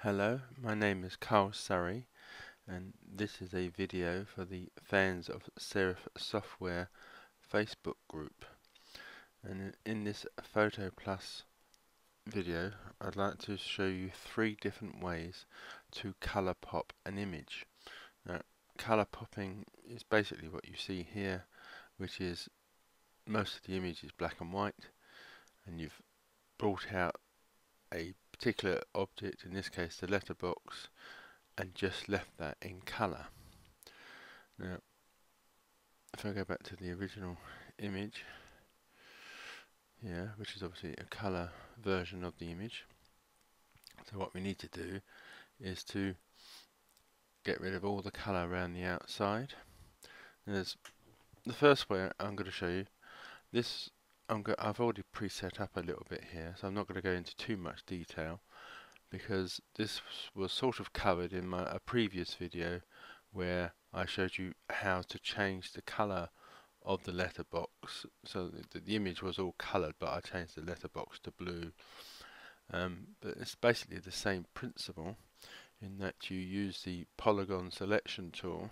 Hello, my name is Carl Surrey, and this is a video for the fans of Serif Software Facebook group. And in this PhotoPlus video, I'd like to show you 3 different ways to color pop an image. Now, color popping is basically what you see here, which is most of the image is black and white, and you've brought out a particular object, in this case the letterbox, and just left that in colour. Now, if I go back to the original image here, which is obviously a colour version of the image, so what we need to do is to get rid of all the colour around the outside. And there's the first way I'm going to show you. This I've already preset up a little bit here, so I'm not going to go into too much detail because this was sort of covered in a previous video where I showed you how to change the colour of the letterbox. So the image was all coloured, but I changed the letterbox to blue. But it's basically the same principle in that you use the polygon selection tool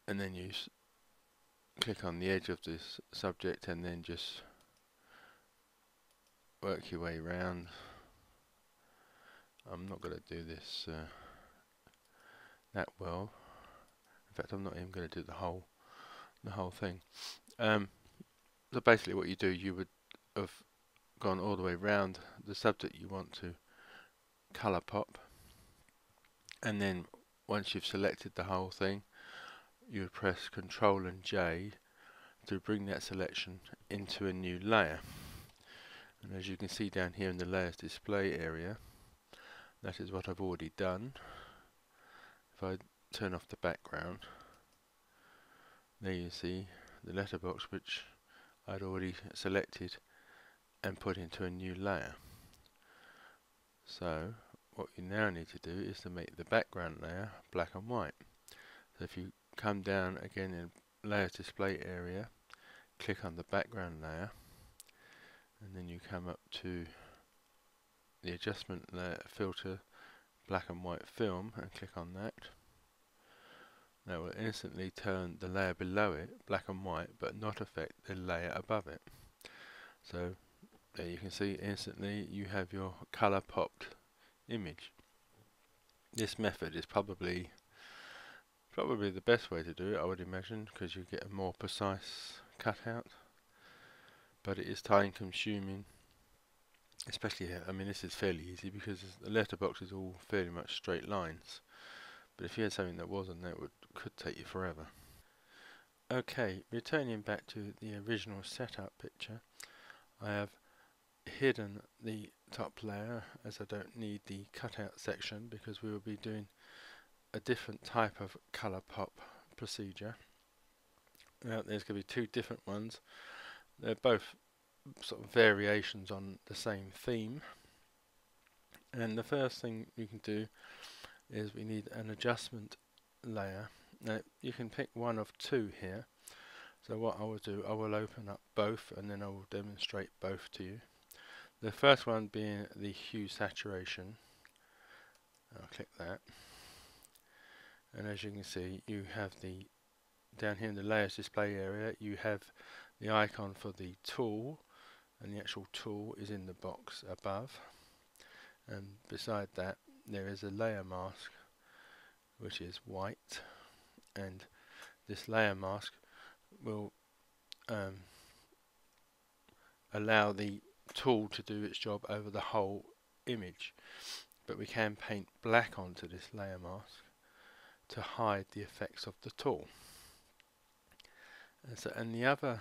and then you click on the edge of this subject and then just work your way around. I'm not going to do this that well. In fact, I'm not even going to do the whole thing. So basically what you do, you would have gone all the way around the subject you want to colour pop, and then once you've selected the whole thing, you would press Ctrl and J to bring that selection into a new layer. And as you can see down here in the layers display area, that is what I've already done. If I turn off the background, there you see the letterbox which I'd already selected and put into a new layer. So what you now need to do is to make the background layer black and white. So if you come down again in layers display area, click on the background layer, and then you come up to the adjustment layer filter black and white film and click on that. That will instantly turn the layer below it black and white, but not affect the layer above it. So there you can see instantly you have your color popped image. This method is probably the best way to do it, I would imagine, because you get a more precise cutout, but it is time consuming, especially here. I mean, this is fairly easy because the letterbox is all fairly much straight lines, but if you had something that wasn't, that could take you forever. Okay, returning back to the original setup picture, I have hidden the top layer as I don't need the cutout section because we will be doing a different type of color pop procedure. Now there's going to be 2 different ones. They're both sort of variations on the same theme, and the first thing you can do is we need an adjustment layer. Now you can pick one of 2 here, so what I will do, I will open up both and then I will demonstrate both to you. The first one being the hue saturation. I'll click that, and as you can see you have the down here in the layers display area you have the icon for the tool, and the actual tool is in the box above, and beside that there is a layer mask which is white, and this layer mask will allow the tool to do its job over the whole image, but we can paint black onto this layer mask to hide the effects of the tool. And the other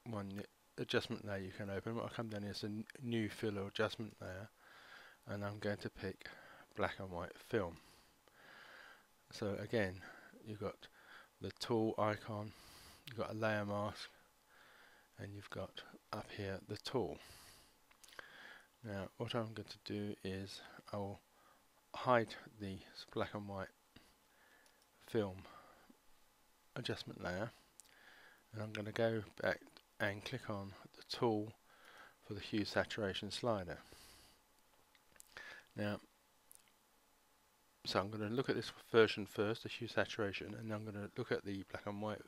one, the adjustment layer you can open, I'll come down here, it's a new fill or adjustment layer, and I'm going to pick black and white film. So again, you've got the tool icon, you've got a layer mask, and you've got up here the tool. Now what I'm going to do is I'll hide the black and white film adjustment layer, and I'm going to go back and click on the tool for the hue saturation slider. Now, so I'm going to look at this version first, the hue saturation, and then I'm going to look at the black and white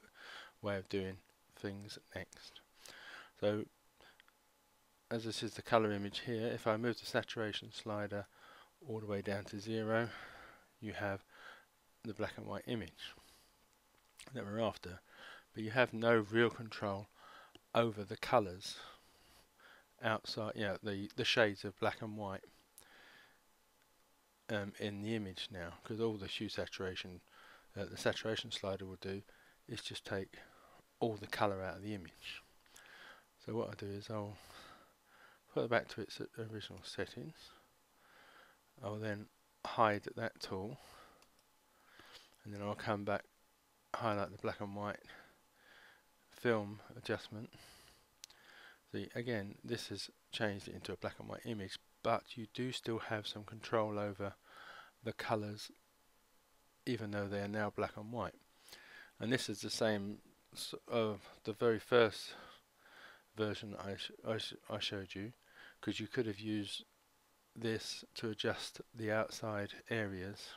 way of doing things next. So, as this is the color image here, if I move the saturation slider all the way down to 0, you have the black and white image that we're after, but you have no real control over the colors outside, the shades of black and white in the image now, because all the hue saturation, the saturation slider will do is just take all the color out of the image. So what I'll do is I'll put it back to its original settings. I'll then hide that tool, and then I'll come back, highlight the black and white film adjustment. See, again, this has changed it into a black and white image, but you do still have some control over the colors even though they are now black and white. And this is the same of the very first version I showed you, because you could have used this to adjust the outside areas,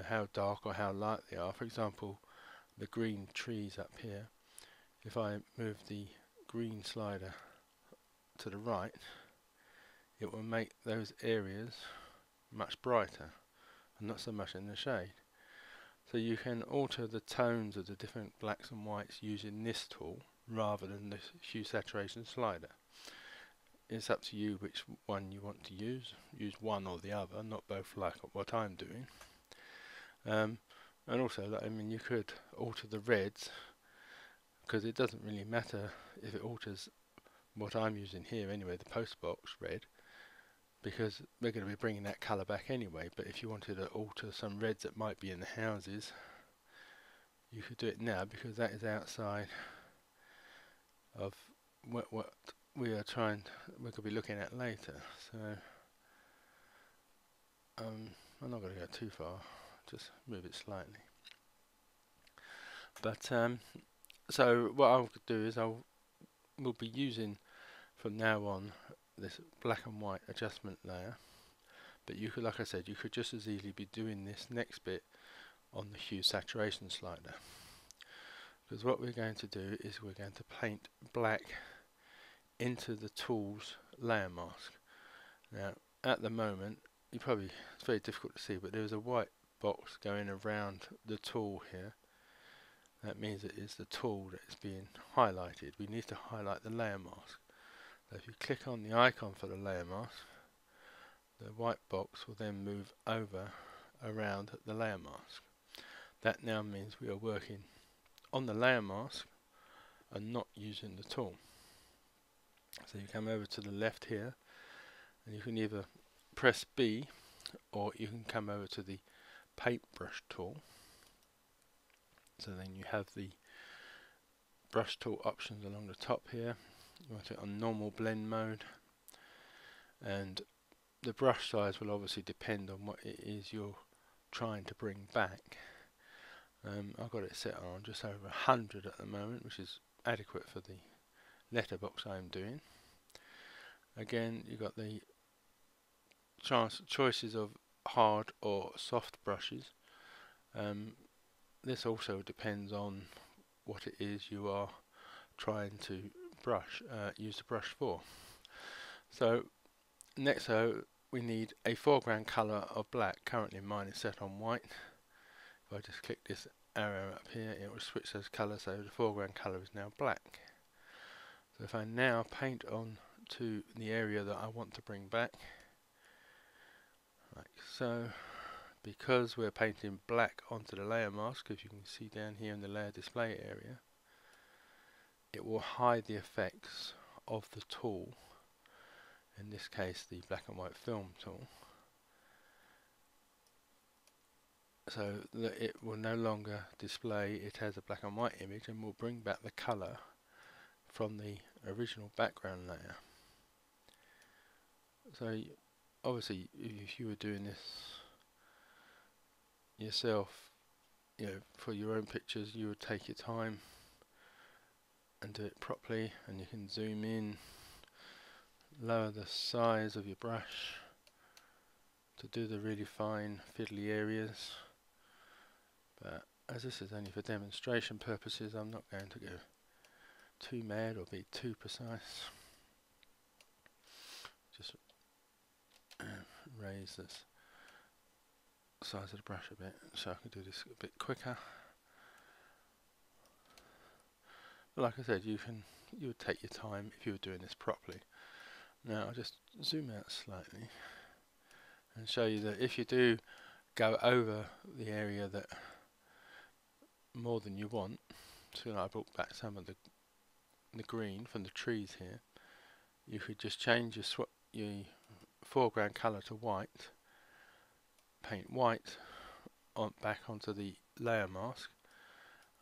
how dark or how light they are. For example, the green trees up here, if I move the green slider to the right, it will make those areas much brighter and not so much in the shade. So you can alter the tones of the different blacks and whites using this tool rather than the hue saturation slider. It's up to you which one you want to use. Use one or the other, not both like what I'm doing. And also, you could alter the reds, because it doesn't really matter if it alters what I'm using here anyway, the postbox red, because we're going to be bringing that colour back anyway. But if you wanted to alter some reds that might be in the houses, you could do it now, because that is outside of what we're going to be looking at later. So I'm not going to go too far, just move it slightly. But so what I'll do is we'll be using from now on this black and white adjustment layer, but you could, like I said, you could just as easily be doing this next bit on the hue saturation slider, because what we're going to do is we're going to paint black into the tool's layer mask. Now at the moment it's very difficult to see, but there's a white box going around the tool here. That means it is the tool that is being highlighted. We need to highlight the layer mask. So if you click on the icon for the layer mask, the white box will then move over around the layer mask. That now means we are working on the layer mask and not using the tool. So you come over to the left here, and you can either press B, or you can come over to the paintbrush tool. So then you have the brush tool options along the top here. You want it on normal blend mode, and the brush size will obviously depend on what it is you're trying to bring back. I've got it set on just over 100 at the moment, which is adequate for the letterbox I'm doing. Again, you've got the choices of hard or soft brushes. This also depends on what it is you are trying to use the brush for. So next, we need a foreground colour of black. Currently mine is set on white. If I just click this arrow up here, it will switch those colours, so the foreground colour is now black. So if I now paint on to the area that I want to bring back, like so, because we're painting black onto the layer mask, as you can see down here in the layer display area, it will hide the effects of the tool, in this case the black and white film tool, so that it will no longer display it as a black and white image, and will bring back the colour from the original background layer. So obviously if you were doing this yourself, for your own pictures, you would take your time and do it properly, and you can zoom in, lower the size of your brush, to do the really fine fiddly areas, but as this is only for demonstration purposes, I'm not going to go too mad or be too precise. Just raise this size of the brush a bit so I can do this a bit quicker. But like I said, you would take your time if you were doing this properly. Now I'll just zoom out slightly and show you that if you do go over the area that more than you want, so I brought back some of the green from the trees here, you could just change your foreground colour to white, paint white back onto the layer mask,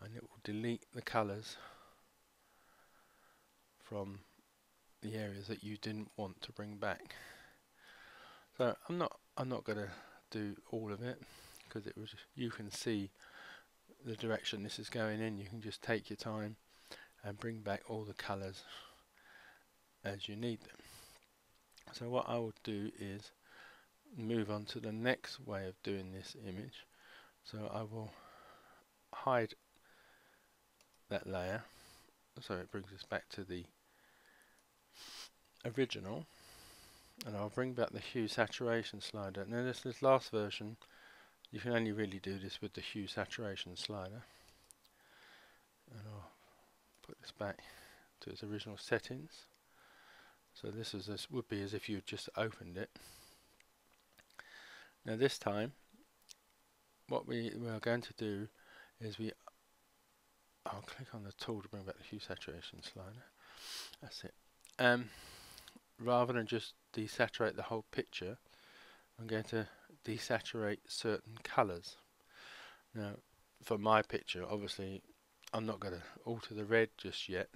and it will delete the colours from the areas that you didn't want to bring back. So I'm not going to do all of it, because it was you can see the direction this is going in. You can just take your time and bring back all the colours as you need them. So what I will do is move on to the next way of doing this image. So I will hide that layer so it brings us back to the original, and I'll bring back the hue saturation slider. Now this last version, you can only really do this with the hue saturation slider, and I'll put this back to its original settings. So this would be as if you just opened it. Now this time what we are going to do is I'll click on the tool to bring back the hue saturation slider. That's it. Rather than just desaturate the whole picture, I'm going to desaturate certain colours. Now for my picture, obviously I'm not going to alter the red just yet,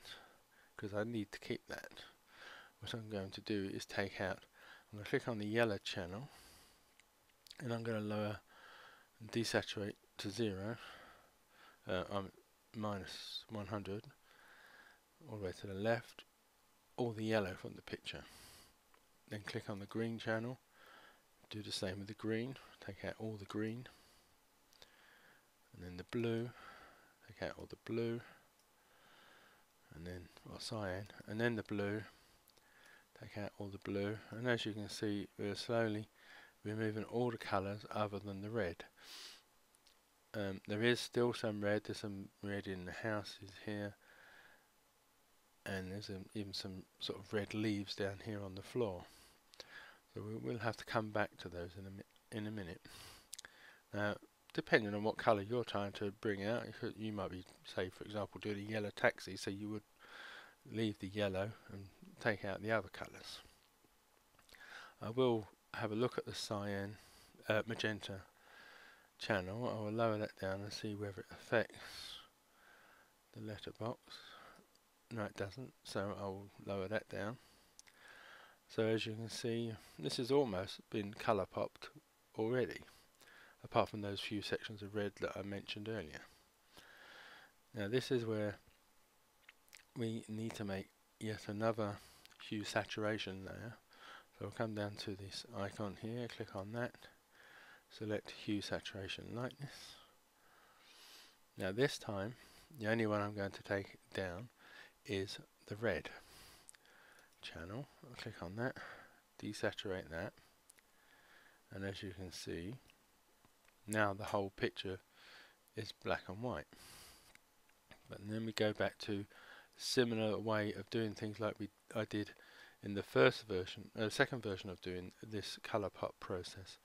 because I need to keep that. What I'm going to do is I'm going to click on the yellow channel, and I'm going to lower and desaturate to 0. I'm minus 100 all the way to the left, all the yellow from the picture. Then click on the green channel, do the same with the green, take out all the green, and then the blue, take out all the blue, and then cyan, and then the blue, take out all the blue, and as you can see, we're slowly removing all the colours other than the red. There is still some red. There's some red in the houses here, and there's even some sort of red leaves down here on the floor. So we'll have to come back to those in a minute. Now, depending on what colour you're trying to bring out, you might be, say for example, doing a yellow taxi, so you would leave the yellow and take out the other colours. I will have a look at the cyan, magenta channel. I will lower that down and see whether it affects the letterbox. No, it doesn't, so I will lower that down. So as you can see, this has almost been colour popped already, apart from those few sections of red that I mentioned earlier. Now this is where we need to make yet another hue saturation layer. So I'll come down to this icon here, click on that, select hue saturation lightness. Now this time the only one I'm going to take down is the red channel. I'll click on that, desaturate that, and as you can see, now the whole picture is black and white. But then we go back to a similar way of doing things like I did in the second version of doing this colour pop process,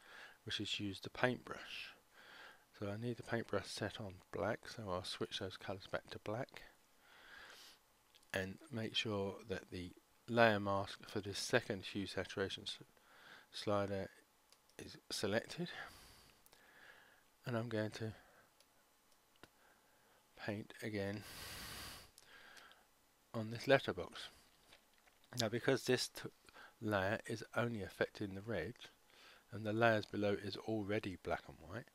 which is use the paintbrush. So I need the paintbrush set on black, so I'll switch those colours back to black and make sure that the layer mask for this second hue saturation slider is selected, and I'm going to paint again on this letterbox. Now because this layer is only affecting the red and the layers below is already black and white,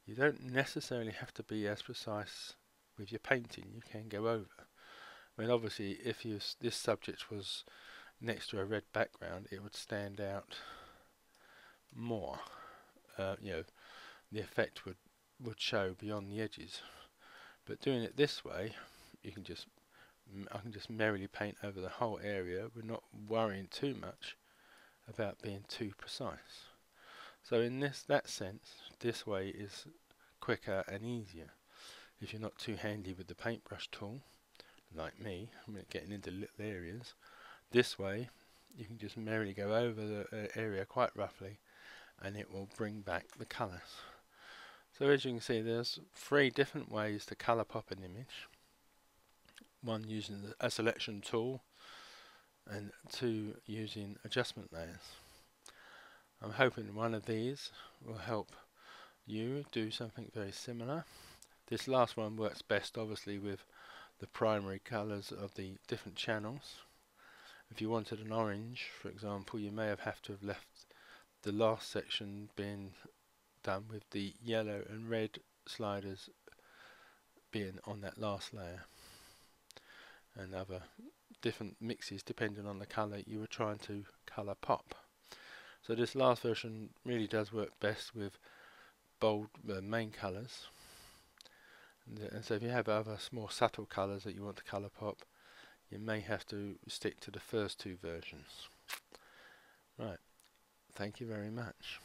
you don't necessarily have to be as precise with your painting. You can go over. I mean, obviously if this subject was next to a red background, it would stand out more. You know, the effect would show beyond the edges. But doing it this way, you can just I can just merrily paint over the whole area. We're not worrying too much about being too precise. So in that sense, this way is quicker and easier. If you're not too handy with the paintbrush tool, like me, I'm getting into little areas, this way you can just merrily go over the area quite roughly and it will bring back the colours. So as you can see, there's 3 different ways to colour pop an image. One using a selection tool and 2 using adjustment layers. I'm hoping one of these will help you do something very similar. This last one works best obviously with the primary colours of the different channels. If you wanted an orange, for example, you may have to have left the last section being done with the yellow and red sliders being on that last layer, and other different mixes depending on the colour you were trying to colour pop. So this last version really does work best with bold main colours, and so if you have other more subtle colours that you want to colour pop, you may have to stick to the first 2 versions. Right, thank you very much.